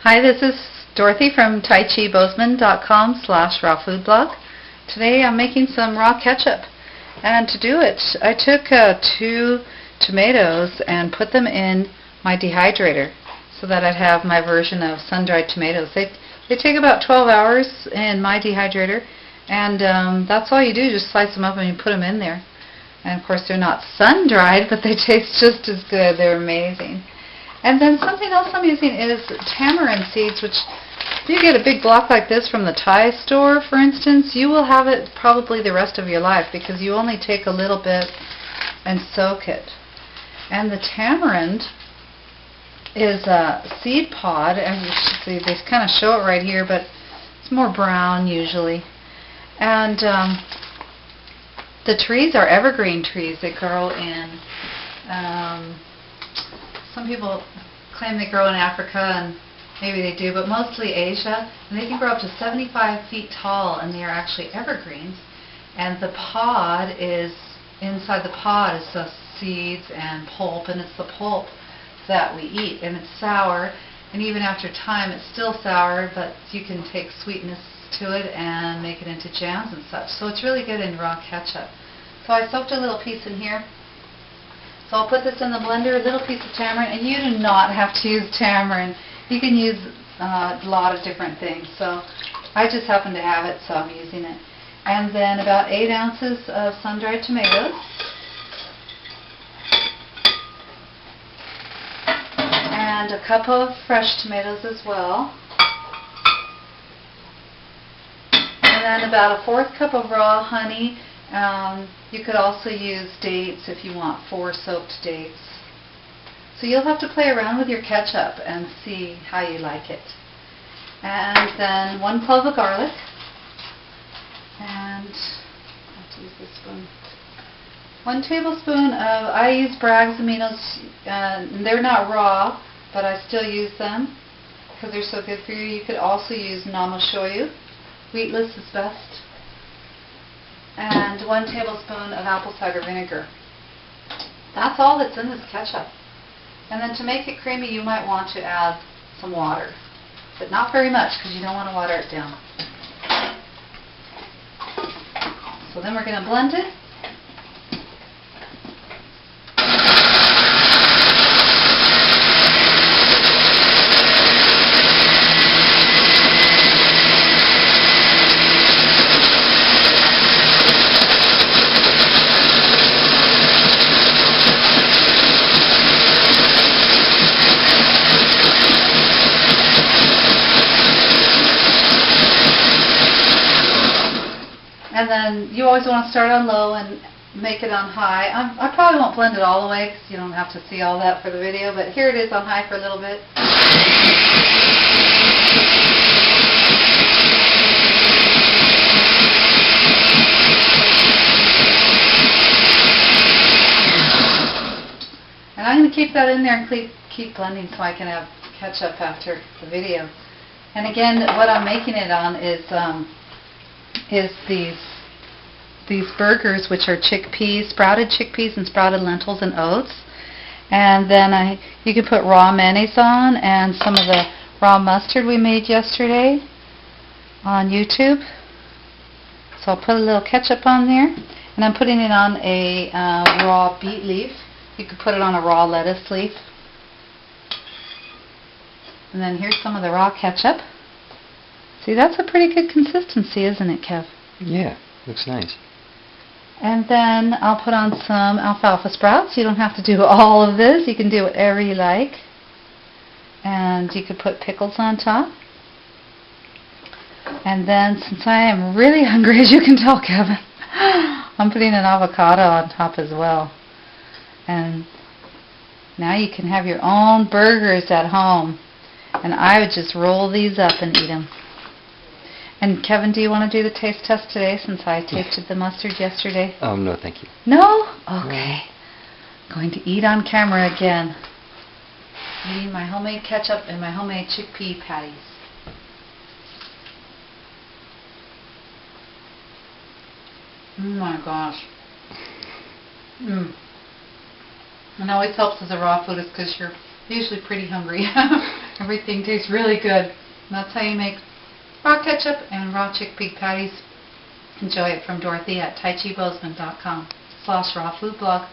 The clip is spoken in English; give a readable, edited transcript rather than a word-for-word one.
Hi, this is Dorothy from taichibosman.com/rawfoodblog. Today I'm making some raw ketchup, and to do it I took 2 tomatoes and put them in my dehydrator so that I'd have my version of sun-dried tomatoes. They take about 12 hours in my dehydrator, and that's all you do, just slice them up and you put them in there. And of course they're not sun-dried, but they taste just as good. They're amazing. And then something else I'm using is tamarind seeds, which if you get a big block like this from the Thai store, for instance, you will have it probably the rest of your life because you only take a little bit and soak it. And the tamarind is a seed pod, as you should see. They kind of show it right here, but it's more brown usually. And the trees are evergreen trees that grow in some people claim they grow in Africa, and maybe they do, but mostly Asia. And they can grow up to 75 feet tall, and they are actually evergreens. And the pod is, inside the pod is the seeds and pulp, and it's the pulp that we eat. And it's sour, and even after time it's still sour, but you can take sweetness to it and make it into jams and such. So it's really good in raw ketchup. So I soaked a little piece in here. So I'll put this in the blender, a little piece of tamarind, and you do not have to use tamarind. You can use a lot of different things. So I just happen to have it, so I'm using it. And then about 8 ounces of sun-dried tomatoes. And a cup of fresh tomatoes as well. And then about a 1/4 cup of raw honey. You could also use dates if you want 4 soaked dates. So you'll have to play around with your ketchup and see how you like it. And then 1 clove of garlic. And I have to use this spoon. 1 tablespoon of, I use Bragg's Aminos. They're not raw, but I still use them because they're so good for you. You could also use namashoyu. Wheatless is best. And 1 tablespoon of apple cider vinegar. That's all that's in this ketchup. And then to make it creamy, you might want to add some water, but not very much because you don't want to water it down. So then we're going to blend it. And then you always want to start on low and make it on high. I probably won't blend it all the way because you don't have to see all that for the video, but here it is on high for a little bit. And I'm going to keep that in there and keep blending so I can have ketchup after the video. And again, what I'm making it on is these burgers, which are chickpeas, sprouted chickpeas and sprouted lentils and oats. And then you can put raw mayonnaise on and some of the raw mustard we made yesterday on YouTube. So I'll put a little ketchup on there, and I'm putting it on a raw beet leaf. You could put it on a raw lettuce leaf. And then here's some of the raw ketchup. See, that's a pretty good consistency, isn't it, Kev? Yeah, looks nice. And then I'll put on some alfalfa sprouts. You don't have to do all of this. You can do whatever you like. And you could put pickles on top. And then, since I am really hungry, as you can tell, Kevin, I'm putting an avocado on top as well. And now you can have your own burgers at home. And I would just roll these up and eat them. And Kevin, do you want to do the taste test today since I tasted the mustard yesterday? No, thank you. No? Okay. Going to eat on camera again. Eating my homemade ketchup and my homemade chickpea patties. Oh my gosh. And it always helps as a raw food is because you're usually pretty hungry. Everything tastes really good. And that's how you make raw ketchup and raw chickpea patties. Enjoy it from Dorothy at taichibozeman.com/rawfoodblog.